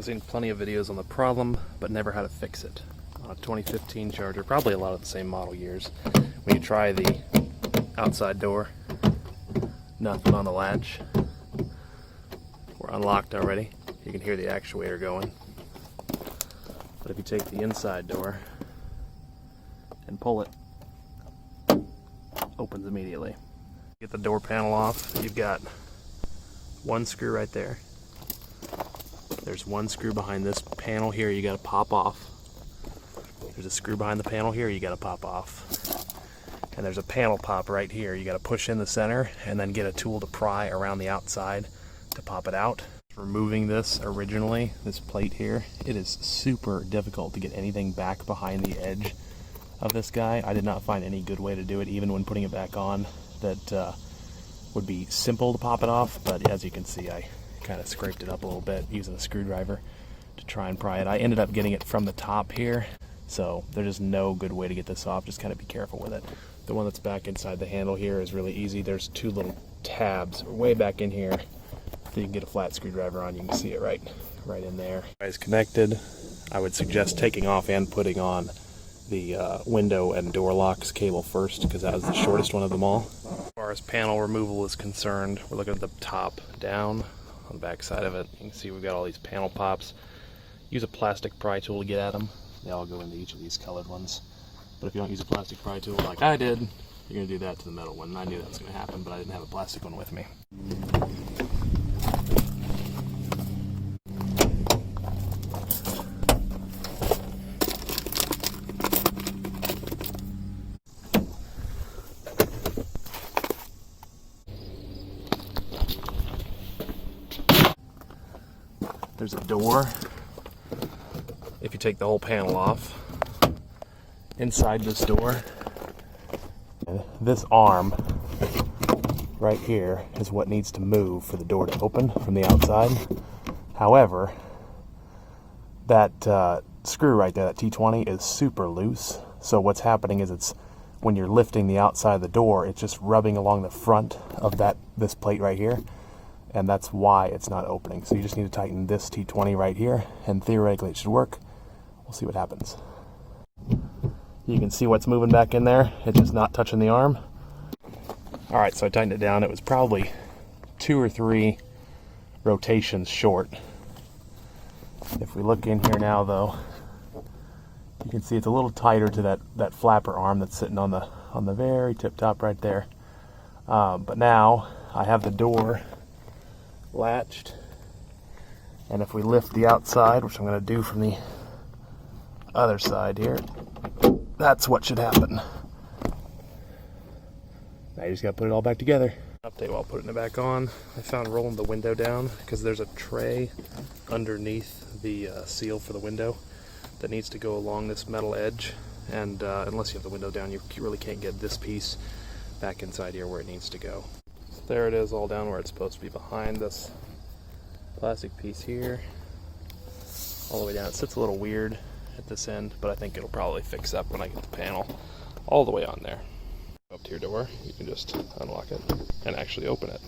I've seen plenty of videos on the problem, but never how to fix it. On a 2015 Charger, probably a lot of the same model years. When you try the outside door, nothing on the latch. We're unlocked already. You can hear the actuator going. But if you take the inside door and pull it, opens immediately. Get the door panel off. You've got one screw right there. There's one screw behind this panel here you gotta pop off. There's a screw behind the panel here you gotta pop off. And there's a panel pop right here. You gotta push in the center and then get a tool to pry around the outside to pop it out. Removing this originally, this plate here, it is super difficult to get anything back behind the edge of this guy. I did not find any good way to do it, even when putting it back on, that would be simple to pop it off, but as you can see, I kind of scraped it up a little bit using a screwdriver to try and pry it. I ended up getting it from the top here, so there's just no good way to get this off. Just kind of be careful with it. The one that's back inside the handle here is really easy. There's two little tabs way back in here that you can get a flat screwdriver on. You can see it right in there. It's connected. I would suggest taking off and putting on the window and door locks cable first, because that was the shortest one of them all. As far as panel removal is concerned, we're looking at the top down. On the back side of it, you can see we've got all these panel pops. Use a plastic pry tool to get at them. They all go into each of these colored ones. But if you don't use a plastic pry tool like I did, you're going to do that to the metal one. And I knew that was going to happen, but I didn't have a plastic one with me. There's a door. If you take the whole panel off, inside this door, this arm right here is what needs to move for the door to open from the outside. However, that screw right there, that T20, is super loose. So what's happening is it's, when you're lifting the outside of the door, it's just rubbing along the front of this plate right here. And that's why it's not opening. So you just need to tighten this T20 right here, and theoretically it should work. We'll see what happens. You can see what's moving back in there. It's just not touching the arm. All right, so I tightened it down. It was probably 2 or 3 rotations short. If we look in here now, though, you can see it's a little tighter to that flapper arm that's sitting on the very tip top right there. But now I have the door latched, and if we lift the outside, which I'm going to do from the other side here, that's what should happen. Now you just got to put it all back together. Update while putting it back on. I found rolling the window down, because there's a tray underneath the seal for the window that needs to go along this metal edge, and unless you have the window down, you really can't get this piece back inside here where it needs to go. There it is, all down where it's supposed to be, behind this plastic piece here, all the way down. It sits a little weird at this end, but I think it'll probably fix up when I get the panel all the way on there. Up to your door, you can just unlock it and actually open it.